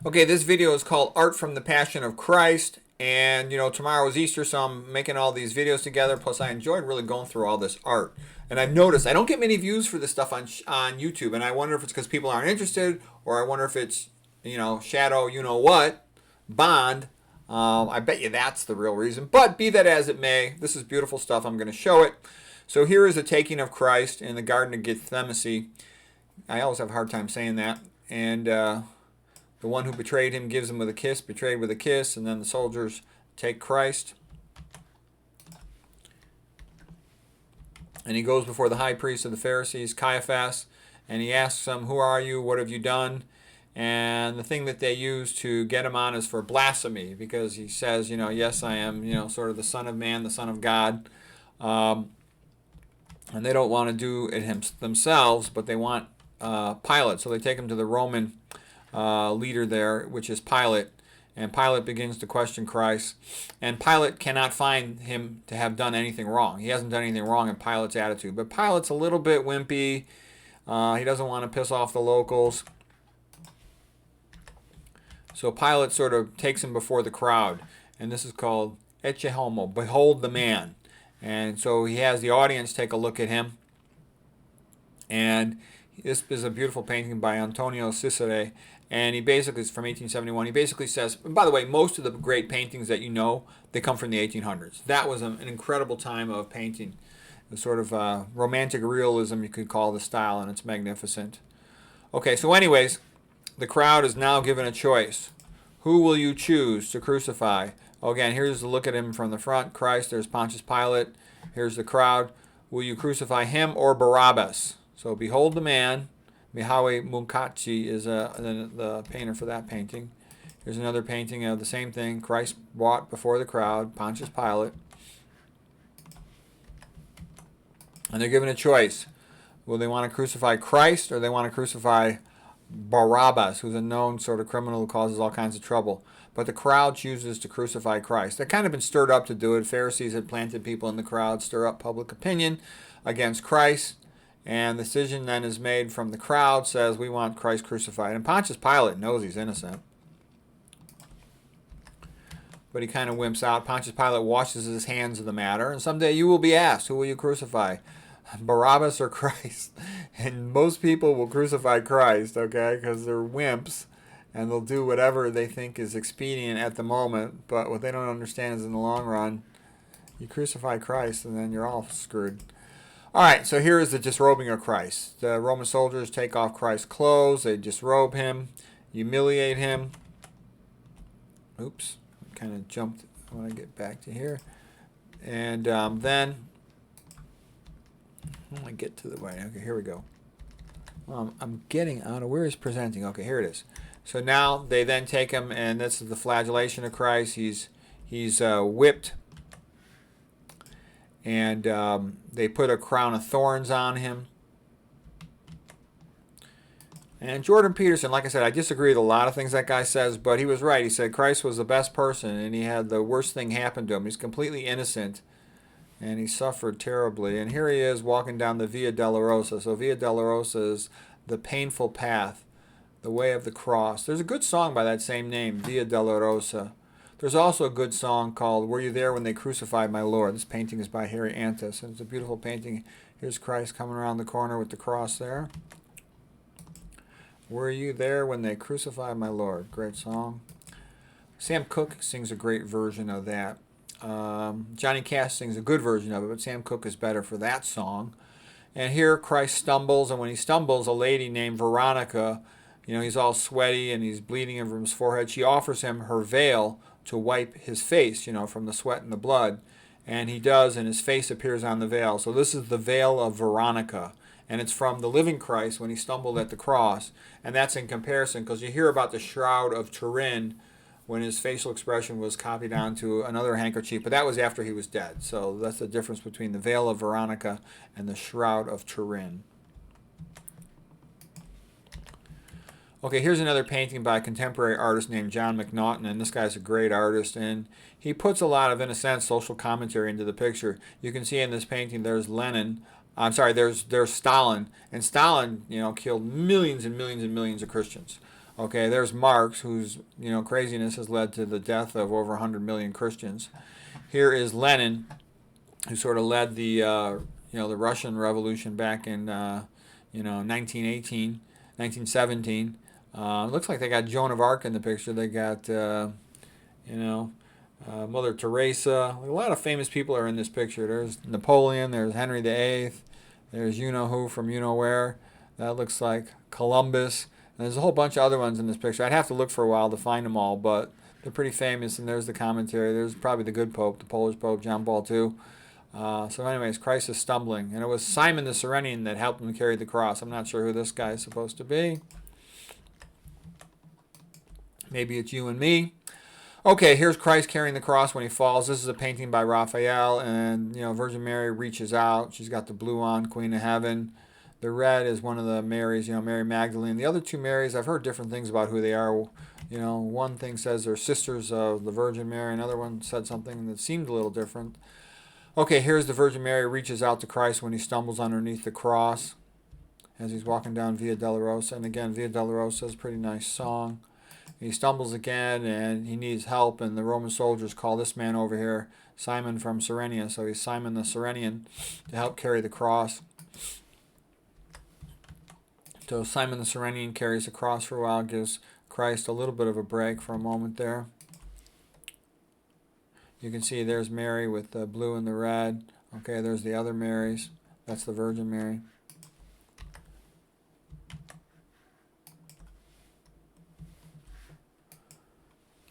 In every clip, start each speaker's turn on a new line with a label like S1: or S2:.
S1: Okay, this video is called Art from the Passion of Christ. And, tomorrow is Easter, so I'm making all these videos together. Plus, I enjoyed really going through all this art. And I've noticed I don't get many views for this stuff on YouTube. And I wonder if it's because people aren't interested, or I wonder if it's, shadow, what, Bond. I bet you that's the real reason. But be that as it may, this is beautiful stuff. I'm going to show it. So here is the taking of Christ in the Garden of Gethsemane. I always have a hard time saying that. And the one who betrayed him gives him with a kiss, betrayed with a kiss, and then the soldiers take Christ. And he goes before the high priest of the Pharisees, Caiaphas, and he asks him, "Who are you? What have you done?" And the thing that they use to get him on is for blasphemy, because he says, "Yes, I am, sort of the Son of Man, the Son of God." And they don't want to do it themselves, but they want Pilate. So they take him to the Roman leader there, which is Pilate. And Pilate begins to question Christ. And Pilate cannot find him to have done anything wrong. He hasn't done anything wrong in Pilate's attitude. But Pilate's a little bit wimpy. He doesn't want to piss off the locals. So Pilate sort of takes him before the crowd. And this is called Ecce Homo, behold the man. And so he has the audience take a look at him. And this is a beautiful painting by Antonio Cesare. And he basically, it's from 1871, he basically says, and by the way, most of the great paintings that they come from the 1800s. That was an incredible time of painting. A sort of romantic realism, you could call the style, and it's magnificent. Okay, so anyways, the crowd is now given a choice. Who will you choose to crucify? Again, here's a look at him from the front. Christ, there's Pontius Pilate. Here's the crowd. Will you crucify him or Barabbas? So behold the man. Mihawe Munkachi is the painter for that painting. Here's another painting of the same thing. Christ brought before the crowd, Pontius Pilate. And they're given a choice. Will they want to crucify Christ, or they want to crucify Barabbas, who's a known sort of criminal who causes all kinds of trouble? But the crowd chooses to crucify Christ. They've kind of been stirred up to do it. Pharisees had planted people in the crowd, stir up public opinion against Christ. And the decision then is made from the crowd, says we want Christ crucified. And Pontius Pilate knows he's innocent, but he kind of wimps out. Pontius Pilate washes his hands of the matter. And someday you will be asked, who will you crucify, Barabbas or Christ? And most people will crucify Christ, okay, because they're wimps, and they'll do whatever they think is expedient at the moment. But what they don't understand is in the long run, you crucify Christ and then you're all screwed. All right, so here is the disrobing of Christ. The Roman soldiers take off Christ's clothes. They disrobe him, humiliate him. Oops, kind of jumped. I want to get back to here. And then, I want to get to the right. Okay, here we go. I'm getting out of, where is presenting? Okay, here it is. So now they then take him, and this is the flagellation of Christ. He's whipped. And they put a crown of thorns on him. And Jordan Peterson, like I said, I disagree with a lot of things that guy says, but he was right. He said Christ was the best person, and he had the worst thing happen to him. He's completely innocent, and he suffered terribly. And here he is walking down the Via Dolorosa. So Via Dolorosa is the painful path, the way of the cross. There's a good song by that same name, Via Dolorosa. There's also a good song called Were You There When They Crucified My Lord? This painting is by Harry Antis, and it's a beautiful painting. Here's Christ coming around the corner with the cross there. Were you there when they crucified my Lord? Great song. Sam Cooke sings a great version of that. Johnny Cash sings a good version of it, but Sam Cooke is better for that song. And here Christ stumbles, and when he stumbles, a lady named Veronica, he's all sweaty and he's bleeding from his forehead. She offers him her veil to wipe his face, from the sweat and the blood. And he does, and his face appears on the veil. So this is the veil of Veronica. And it's from the living Christ when he stumbled at the cross. And that's in comparison, because you hear about the shroud of Turin when his facial expression was copied onto another handkerchief. But that was after he was dead. So that's the difference between the veil of Veronica and the shroud of Turin. Okay, here's another painting by a contemporary artist named John McNaughton, and this guy's a great artist, and he puts a lot of, in a sense, social commentary into the picture. You can see in this painting there's there's Stalin, and Stalin, killed millions and millions and millions of Christians. Okay, there's Marx, whose craziness has led to the death of over 100 million Christians. Here is Lenin, who sort of led the Russian Revolution back in 1918, 1917. Looks like they got Joan of Arc in the picture. They got Mother Teresa. A lot of famous people are in this picture. There's Napoleon. There's Henry VIII. There's who from where. That looks like Columbus. And there's a whole bunch of other ones in this picture. I'd have to look for a while to find them all, but they're pretty famous. And there's the commentary. There's probably the good Pope, the Polish Pope, John Paul II. So anyways, Christ is stumbling. And it was Simon the Cyrenian that helped him carry the cross. I'm not sure who this guy is supposed to be. Maybe it's you and me. Okay, here's Christ carrying the cross when he falls. This is a painting by Raphael, and Virgin Mary reaches out. She's got the blue on, Queen of Heaven. The red is one of the Marys, Mary Magdalene. The other two Marys, I've heard different things about who they are. One thing says they're sisters of the Virgin Mary. Another one said something that seemed a little different. Okay, here's the Virgin Mary reaches out to Christ when he stumbles underneath the cross as he's walking down Via Dolorosa. And again, Via Dolorosa is a pretty nice song. He stumbles again and he needs help, and the Roman soldiers call this man over here Simon from Cyrenia. So he's Simon the Cyrenian to help carry the cross. So Simon the Cyrenian carries the cross for a while, gives Christ a little bit of a break for a moment there. You can see there's Mary with the blue and the red. Okay, there's the other Marys. That's the Virgin Mary.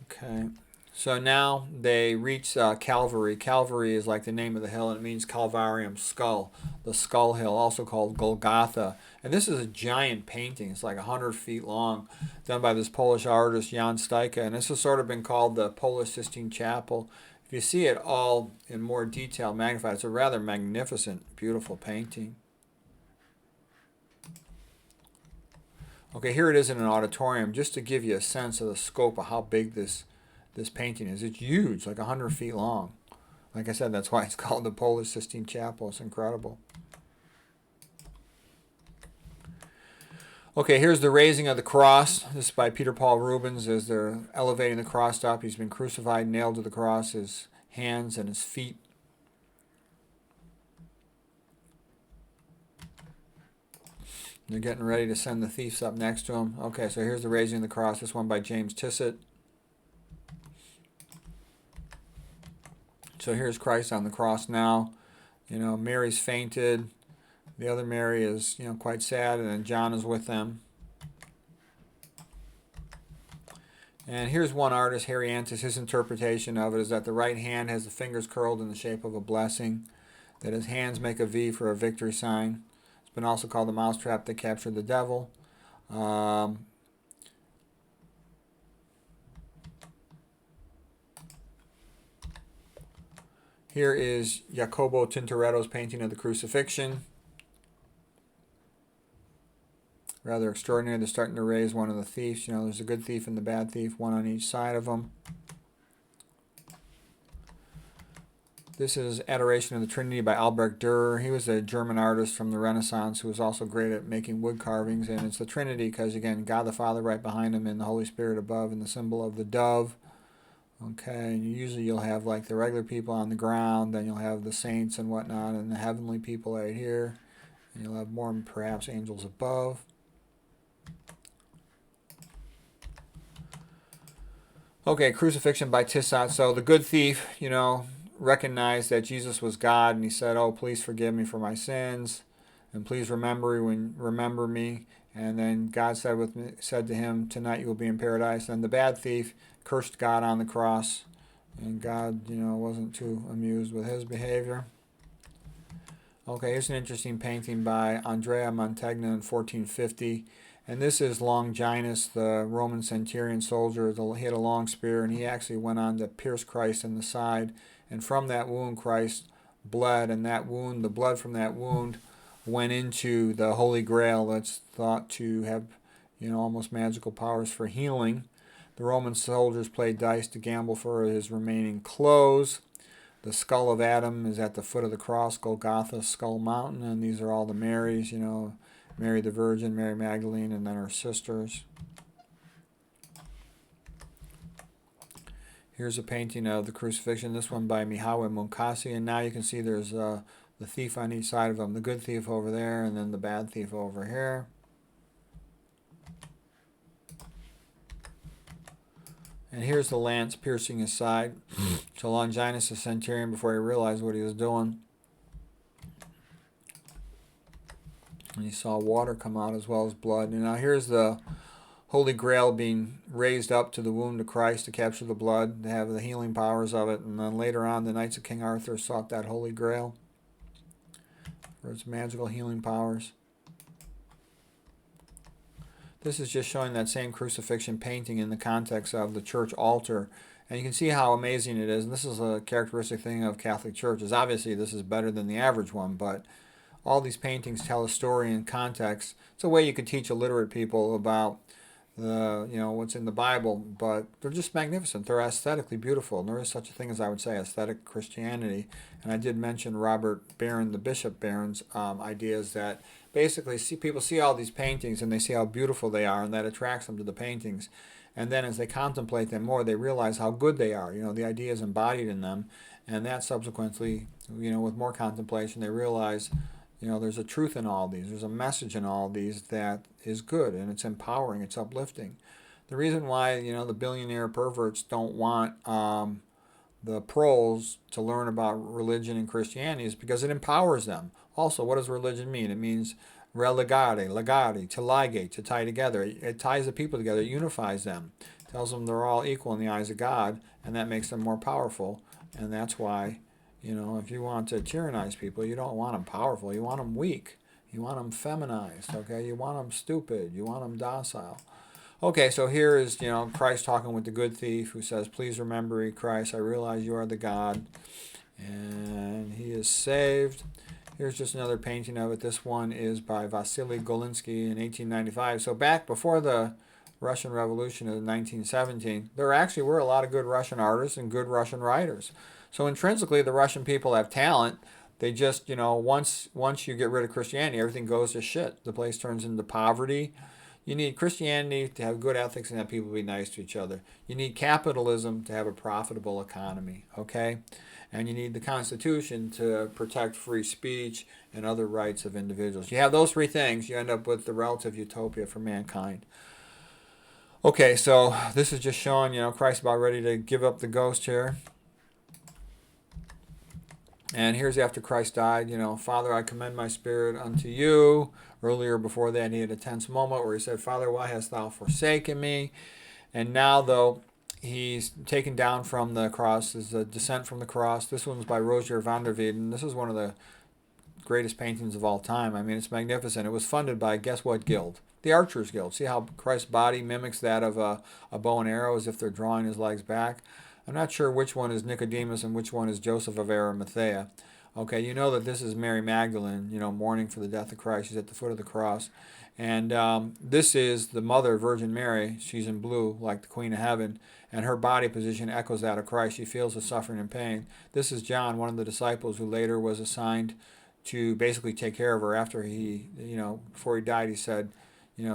S1: Okay, so now they reach Calvary. Calvary is like the name of the hill, and it means Calvarium, skull. The skull hill, also called Golgotha. And this is a giant painting. It's like 100 feet long, done by this Polish artist, Jan Stajka. And this has sort of been called the Polish Sistine Chapel. If you see it all in more detail, magnified, it's a rather magnificent, beautiful painting. Okay, here it is in an auditorium, just to give you a sense of the scope of how big this painting is. It's huge, like 100 feet long. Like I said, that's why it's called the Polish Sistine Chapel. It's incredible. Okay, here's the raising of the cross. This is by Peter Paul Rubens as they're elevating the cross up. He's been crucified, nailed to the cross, his hands and his feet. They're getting ready to send the thieves up next to him. Okay, so here's the raising of the cross. This one by James Tissot. So here's Christ on the cross now. Mary's fainted. The other Mary is, quite sad, and then John is with them. And here's one artist, Harry Antis. His interpretation of it is that the right hand has the fingers curled in the shape of a blessing, that his hands make a V for a victory sign. It's been also called the mousetrap that captured the devil. Here is Jacopo Tintoretto's painting of the crucifixion. Rather extraordinary. They're starting to raise one of the thieves. There's a good thief and the bad thief, one on each side of them. This is Adoration of the Trinity by Albrecht Dürer. He was a German artist from the Renaissance who was also great at making wood carvings. And it's the Trinity because, again, God the Father right behind him and the Holy Spirit above, and the symbol of the dove. Okay, and usually you'll have like the regular people on the ground, then you'll have the saints and whatnot, and the heavenly people right here. And you'll have more perhaps angels above. Okay, crucifixion by Tissot. So the good thief, recognized that Jesus was God, and he said, "Oh, please forgive me for my sins, and please remember me." And then God said to him, "Tonight you will be in paradise." And the bad thief cursed God on the cross, and God, wasn't too amused with his behavior. Okay, here's an interesting painting by Andrea Mantegna in 1450. And this is Longinus, the Roman centurion soldier. He had a long spear, and he actually went on to pierce Christ in the side. And from that wound, Christ bled, and that wound, the blood from that wound, went into the Holy Grail that's thought to have, almost magical powers for healing. The Roman soldiers played dice to gamble for his remaining clothes. The skull of Adam is at the foot of the cross, Golgotha, Skull Mountain, and these are all the Marys, Mary the Virgin, Mary Magdalene, and then her sisters. Here's a painting of the crucifixion, this one by Mihały Munkacy, and now you can see there's the thief on each side of him, the good thief over there, and then the bad thief over here. And here's the lance piercing his side. So Longinus, the centurion, before he realized what he was doing, and he saw water come out as well as blood. And now here's the Holy Grail being raised up to the wound of Christ to capture the blood, to have the healing powers of it. And then later on, the Knights of King Arthur sought that Holy Grail for its magical healing powers. This is just showing that same crucifixion painting in the context of the church altar. And you can see how amazing it is. And this is a characteristic thing of Catholic churches. Obviously, this is better than the average one, but all these paintings tell a story in context. It's a way you can teach illiterate people about what's in the Bible, but they're just magnificent. They're aesthetically beautiful. And there is such a thing as, I would say, aesthetic Christianity. And I did mention Robert Barron, the Bishop Barron's ideas that basically people see all these paintings and they see how beautiful they are, and that attracts them to the paintings. And then as they contemplate them more, they realize how good they are. The idea is embodied in them. And that subsequently, with more contemplation, they realize there's a truth in all these. There's a message in all these that is good, and it's empowering, it's uplifting. The reason why, the billionaire perverts don't want the proles to learn about religion and Christianity is because it empowers them. Also, what does religion mean? It means religare, legare, to ligate, to tie together. It ties the people together, it unifies them. It tells them they're all equal in the eyes of God, and that makes them more powerful. And that's why, if you want to tyrannize people, you don't want them powerful. You want them weak. You want them feminized, okay? You want them stupid. You want them docile. Okay, so here is, Christ talking with the good thief who says, please remember, Christ, I realize you are the God. And he is saved. Here's just another painting of it. This one is by Vasily Golinsky in 1895. So back before the Russian Revolution of 1917, there actually were a lot of good Russian artists and good Russian writers. So intrinsically, the Russian people have talent. They just, once you get rid of Christianity, everything goes to shit. The place turns into poverty. You need Christianity to have good ethics and have people be nice to each other. You need capitalism to have a profitable economy, okay? And you need the Constitution to protect free speech and other rights of individuals. You have those three things, you end up with the relative utopia for mankind. Okay, so this is just showing, Christ about ready to give up the ghost here. And here's after Christ died, Father, I commend my spirit unto you. Earlier before that, he had a tense moment where he said, Father, why hast thou forsaken me? And now, though, he's taken down from the cross. This is a descent from the cross. This one's by Rogier van der Weyden. This is one of the greatest paintings of all time. I mean, it's magnificent. It was funded by, guess what guild? The Archers Guild. See how Christ's body mimics that of a bow and arrow as if they're drawing his legs back? I'm not sure which one is Nicodemus and which one is Joseph of Arimathea. Okay, you know that this is Mary Magdalene, mourning for the death of Christ. She's at the foot of the cross. And this is the mother, Virgin Mary. She's in blue, like the Queen of Heaven. And her body position echoes that of Christ. She feels the suffering and pain. This is John, one of the disciples who later was assigned to basically take care of her after he, before he died, he said,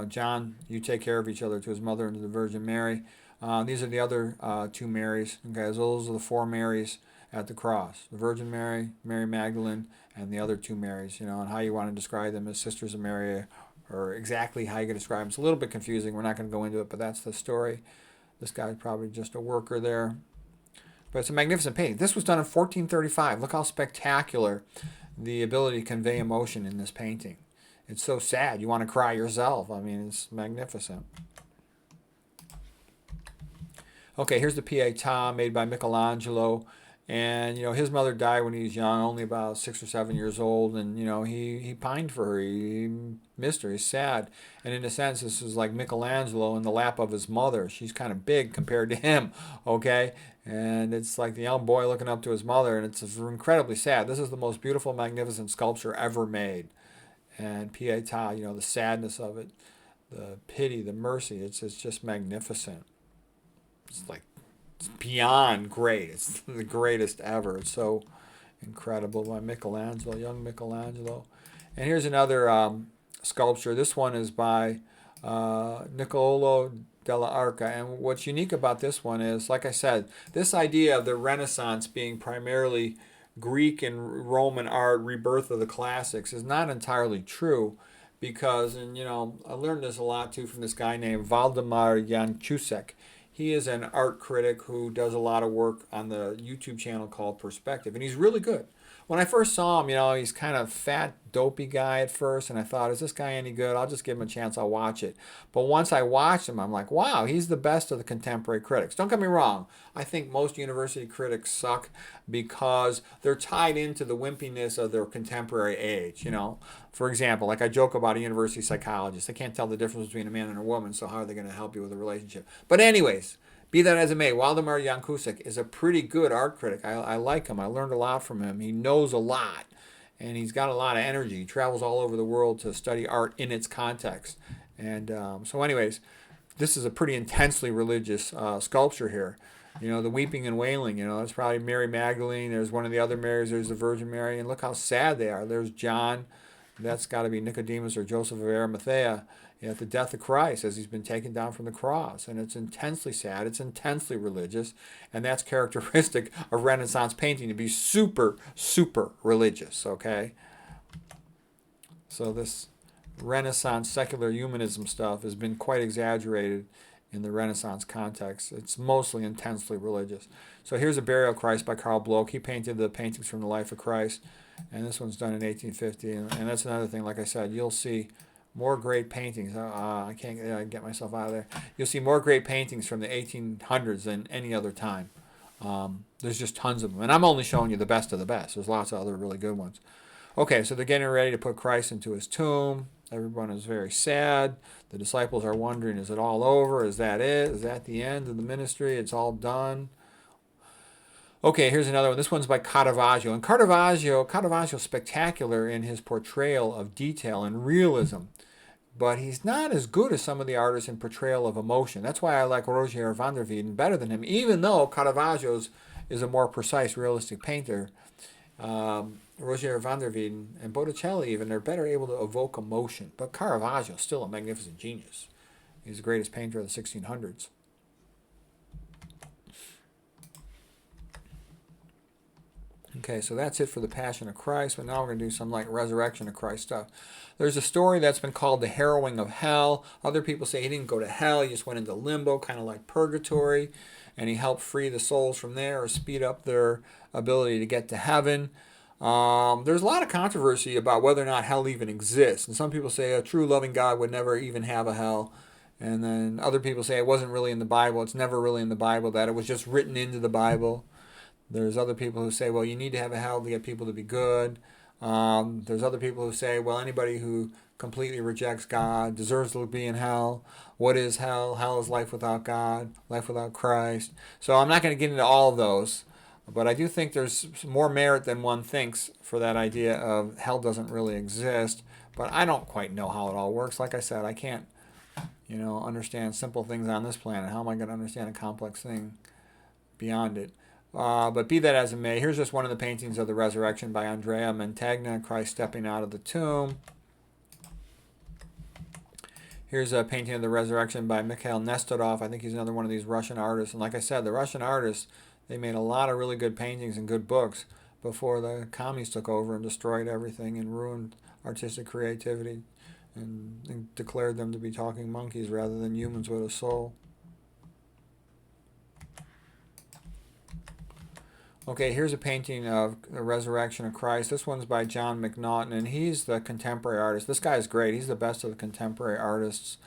S1: John, you take care of each other, to his mother and to the Virgin Mary. These are the other two Marys. Okay, so those are the four Marys at the cross. The Virgin Mary, Mary Magdalene, and the other two Marys, and how you want to describe them as Sisters of Mary, or exactly how you can describe them. It's a little bit confusing. We're not going to go into it, but that's the story. This guy's probably just a worker there. But it's a magnificent painting. This was done in 1435. Look how spectacular the ability to convey emotion in this painting. It's so sad. You want to cry yourself. I mean, it's magnificent. Okay, here's the Pietà made by Michelangelo. And, his mother died when he was young, only about 6 or 7 years old. And, he pined for her. He missed her. He's sad. And in a sense, this is like Michelangelo in the lap of his mother. She's kind of big compared to him, okay? And it's like the young boy looking up to his mother. And it's incredibly sad. This is the most beautiful, magnificent sculpture ever made. And Pietà, the sadness of it, the pity, the mercy, it's just magnificent. It's beyond great. It's the greatest ever. It's so incredible by Michelangelo, young Michelangelo. And here's another sculpture. This one is by Niccolò della Arca. And what's unique about this one is, like I said, this idea of the Renaissance being primarily Greek and Roman art, rebirth of the classics, is not entirely true because, and I learned this a lot too from this guy named Valdemar Jančusek. He is an art critic who does a lot of work on the YouTube channel called Perspective, and he's really good. When I first saw him, he's kind of fat, dopey guy at first, and I thought, is this guy any good? I'll just give him a chance, I'll watch it. But once I watched him, I'm like, wow, he's the best of the contemporary critics. Don't get me wrong, I think most university critics suck because they're tied into the wimpiness of their contemporary age. For example, like I joke about a university psychologist. They can't tell the difference between a man and a woman, so how are they going to help you with a relationship? But anyways, be that as it may, Waldemar Jančusek is a pretty good art critic. I like him. I learned a lot from him. He knows a lot, and he's got a lot of energy. He travels all over the world to study art in its context. And so anyways, this is a pretty intensely religious sculpture here. The weeping and wailing, that's probably Mary Magdalene. There's one of the other Marys. There's the Virgin Mary. And look how sad they are. There's John. That's got to be Nicodemus or Joseph of Arimathea at the death of Christ as he's been taken down from the cross. And it's intensely sad. It's intensely religious. And that's characteristic of Renaissance painting, to be super, super religious, okay? So this Renaissance secular humanism stuff has been quite exaggerated in the Renaissance context. It's mostly intensely religious. So here's a Burial of Christ by Carl Bloch. He painted the paintings from the life of Christ. And this one's done in 1850. And that's another thing, like I said, you'll see more great paintings. I can't get myself out of there. You'll see more great paintings from the 1800s than any other time. There's just tons of them. And I'm only showing you the best of the best. There's lots of other really good ones. Okay, so they're getting ready to put Christ into his tomb. Everyone is very sad. The disciples are wondering, is it all over? Is that it? Is that the end of the ministry? It's all done? Okay, here's another one. This one's by Caravaggio. And Caravaggio's spectacular in his portrayal of detail and realism. But he's not as good as some of the artists in portrayal of emotion. That's why I like Roger van der Weyden better than him, even though Caravaggio's is a more precise, realistic painter. Roger van der Weyden and Botticelli even, they're better able to evoke emotion. But Caravaggio's still a magnificent genius. He's the greatest painter of the 1600s. Okay, so that's it for the Passion of Christ, but now we're going to do some like Resurrection of Christ stuff. There's a story that's been called the Harrowing of Hell. Other people say he didn't go to hell, he just went into limbo, kind of like purgatory, and he helped free the souls from there or speed up their ability to get to heaven. There's a lot of controversy about whether or not hell even exists, and some people say a true loving God would never even have a hell. And then other people say it wasn't really in the Bible, it's never really in the Bible, that it was just written into the Bible. There's other people who say, well, you need to have a hell to get people to be good. There's other people who say, well, anybody who completely rejects God deserves to be in hell. What is hell? Hell is life without God, life without Christ. So I'm not going to get into all of those, but I do think there's more merit than one thinks for that idea of hell doesn't really exist. But I don't quite know how it all works. Like I said, I can't, understand simple things on this planet. How am I going to understand a complex thing beyond it? But be that as it may, here's just one of the paintings of the Resurrection by Andrea Mantegna, Christ stepping out of the tomb. Here's a painting of the Resurrection by Mikhail Nestorov. I think he's another one of these Russian artists. And like I said, the Russian artists, they made a lot of really good paintings and good books before the commies took over and destroyed everything and ruined artistic creativity and declared them to be talking monkeys rather than humans with a soul. Okay, here's a painting of the Resurrection of Christ. This one's by John McNaughton, and he's the contemporary artist. This guy's great. He's the best of the contemporary artists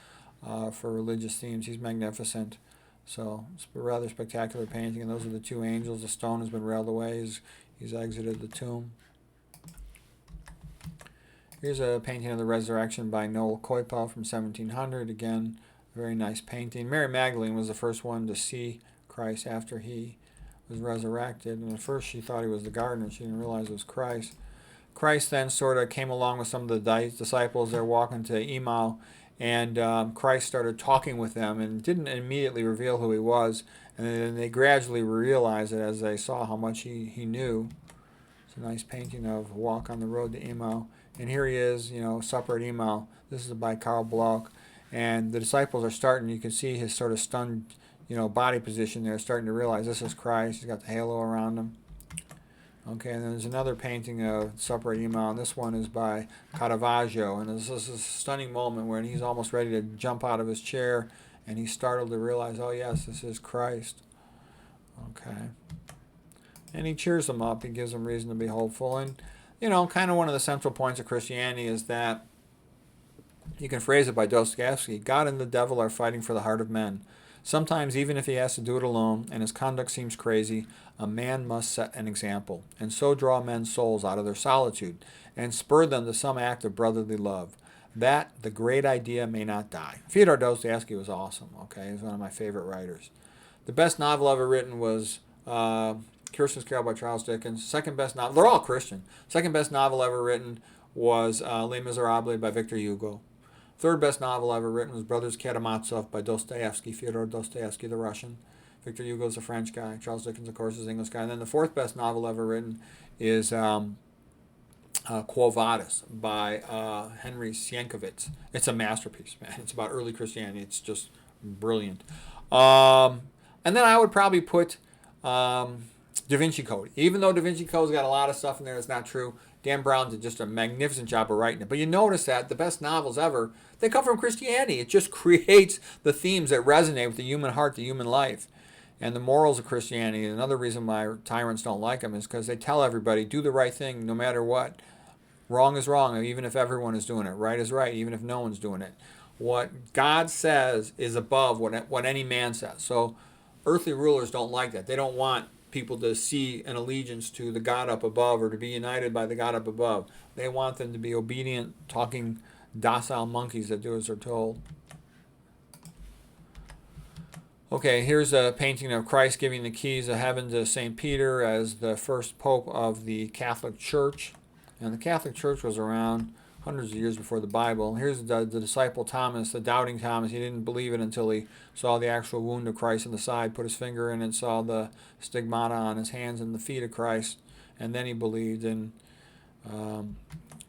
S1: for religious themes. He's magnificent. So it's a rather spectacular painting, and those are the two angels. The stone has been railed away. He's exited the tomb. Here's a painting of the Resurrection by Noel Koipa from 1700. Again, very nice painting. Mary Magdalene was the first one to see Christ after he was resurrected, and at first she thought he was the gardener. She didn't realize it was Christ. Christ then sort of came along with some of the disciples. They're walking to Emau, and Christ started talking with them and didn't immediately reveal who he was, and then they gradually realized it as they saw how much he knew. It's a nice painting of Walk on the Road to Emau, and here he is, supper at Emau. This is by Carl Bloch, And the disciples are starting, you can see his sort of stunned, body position there, starting to realize this is Christ. He's got the halo around him. Okay, and then there's another painting of Supper at Emmaus. This one is by Caravaggio, and this is a stunning moment where he's almost ready to jump out of his chair, and he's startled to realize, oh yes, this is Christ. Okay. And he cheers them up. He gives them reason to be hopeful. And, kind of one of the central points of Christianity is that, you can phrase it by Dostoevsky, God and the devil are fighting for the heart of men. Sometimes, even if he has to do it alone and his conduct seems crazy, a man must set an example, and so draw men's souls out of their solitude, and spur them to some act of brotherly love, that the great idea may not die. Fyodor Dostoevsky was awesome, okay? He's one of my favorite writers. The best novel ever written was Kirsten's Carol by Charles Dickens. Second best novel, they're all Christian. Second best novel ever written was Les Miserables by Victor Hugo. Third best novel ever written was Brothers Karamazov by Dostoevsky, Fyodor Dostoevsky, the Russian. Victor Hugo's a French guy. Charles Dickens, of course, is an English guy. And then the fourth best novel ever written is Quo Vadis by Henry Sienkiewicz. It's a masterpiece, man. It's about early Christianity. It's just brilliant. And then I would probably put Da Vinci Code. Even though Da Vinci Code's got a lot of stuff in there that's not true, Dan Brown did just a magnificent job of writing it. But you notice that the best novels ever, they come from Christianity. It just creates the themes that resonate with the human heart, the human life, and the morals of Christianity. Another reason why tyrants don't like them is because they tell everybody, do the right thing no matter what. Wrong is wrong, even if everyone is doing it. Right is right, even if no one's doing it. What God says is above what any man says. So earthly rulers don't like that. They don't want people to see an allegiance to the God up above or to be united by the God up above. They want them to be obedient, talking, docile monkeys that do as they're told. Okay, here's a painting of Christ giving the keys of heaven to St. Peter as the first pope of the Catholic Church. And the Catholic Church was around hundreds of years before the Bible. Here's the disciple Thomas, the doubting Thomas. He didn't believe it until he saw the actual wound of Christ in the side, put his finger in it, saw the stigmata on his hands and the feet of Christ, and then he believed. And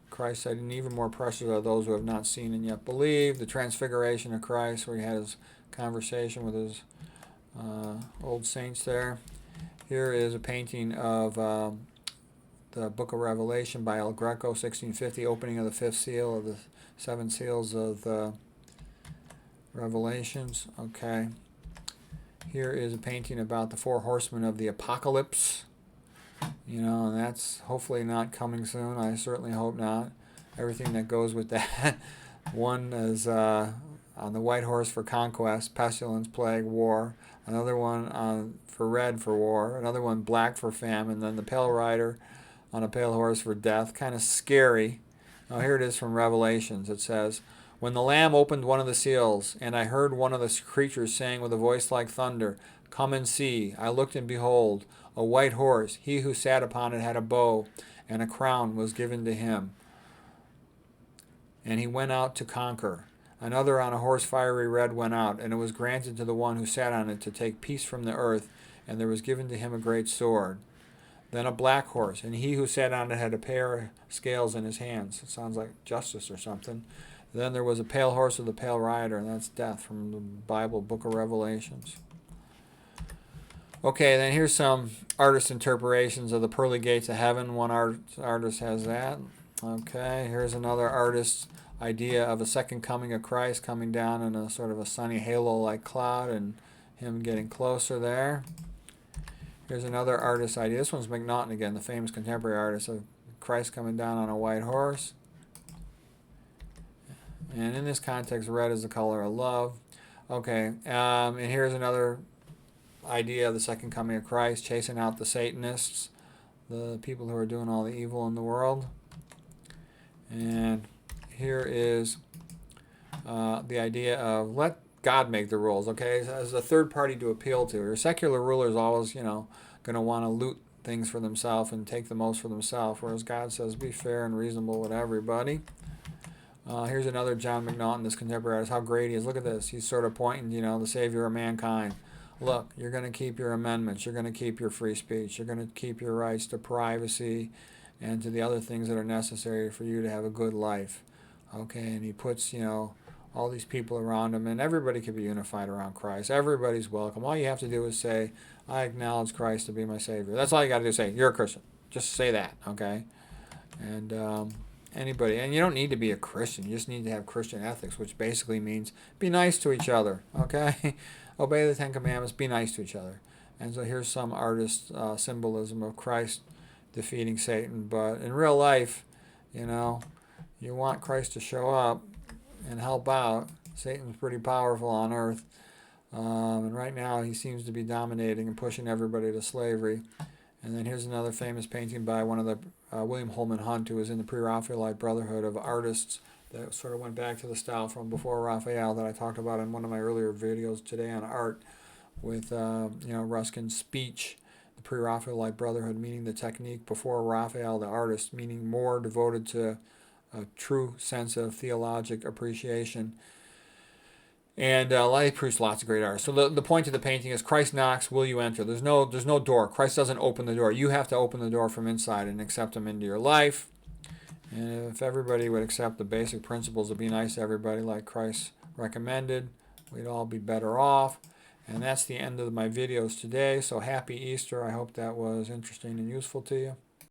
S1: Christ said, and even more precious are those who have not seen and yet believe. The transfiguration of Christ, where he had his conversation with his old saints there. Here is a painting of the Book of Revelation by El Greco, 1650, opening of the fifth seal of the seven seals of the Revelations. Okay. Here is a painting about the four horsemen of the apocalypse. And that's hopefully not coming soon. I certainly hope not. Everything that goes with that. One is on the white horse for conquest, pestilence, plague, war. Another one for red for war. Another one black for famine. Then the pale rider on a pale horse for death. Kind of scary. Now here it is from Revelations. It says, when the Lamb opened one of the seals, and I heard one of the creatures saying with a voice like thunder, come and see. I looked, and behold, a white horse. He who sat upon it had a bow, and a crown was given to him. And he went out to conquer. Another on a horse fiery red went out, and it was granted to the one who sat on it to take peace from the earth, and there was given to him a great sword. Then a black horse, and he who sat on it had a pair of scales in his hands. It sounds like justice or something. Then there was a pale horse with a pale rider, and that's death from the Bible, Book of Revelations. Okay, then here's some artist interpretations of the pearly gates of heaven. One artist has that. Okay, here's another artist's idea of a second coming of Christ coming down in a sort of a sunny halo-like cloud and him getting closer there. Here's another artist's idea. This one's McNaughton again, the famous contemporary artist, of Christ coming down on a white horse. And in this context, red is the color of love. Okay, and here's another idea of the second coming of Christ, chasing out the Satanists, the people who are doing all the evil in the world. And here is the idea of let God make the rules, okay? As a third party to appeal to. Your secular rulers always, going to want to loot things for themselves and take the most for themselves, whereas God says be fair and reasonable with everybody. Here's another John McNaughton, this contemporary artist, how great he is. Look at this. He's sort of pointing, the Savior of mankind. Look, you're going to keep your amendments. You're going to keep your free speech. You're going to keep your rights to privacy and to the other things that are necessary for you to have a good life. Okay, and he puts, all these people around him, and everybody can be unified around Christ. Everybody's welcome. All you have to do is say, I acknowledge Christ to be my Savior. That's all you got to do. Say, you're a Christian. Just say that, okay? And anybody, and you don't need to be a Christian. You just need to have Christian ethics, which basically means be nice to each other, okay? Obey the Ten Commandments, be nice to each other. And so here's some artist symbolism of Christ defeating Satan. But in real life, you know, you want Christ to show up and help out. Satan's pretty powerful on earth. And right now he seems to be dominating and pushing everybody to slavery. And then here's another famous painting by one of the William Holman Hunt, who was in the Pre-Raphaelite Brotherhood of Artists that sort of went back to the style from before Raphael that I talked about in one of my earlier videos today on art with Ruskin's speech, the Pre-Raphaelite Brotherhood, meaning the technique before Raphael the artist, meaning more devoted to a true sense of theologic appreciation. And he produced lots of great art. So the point of the painting is Christ knocks, will you enter? There's no door. Christ doesn't open the door. You have to open the door from inside and accept him into your life. And if everybody would accept the basic principles of be nice to everybody like Christ recommended, we'd all be better off. And that's the end of my videos today. So happy Easter. I hope that was interesting and useful to you.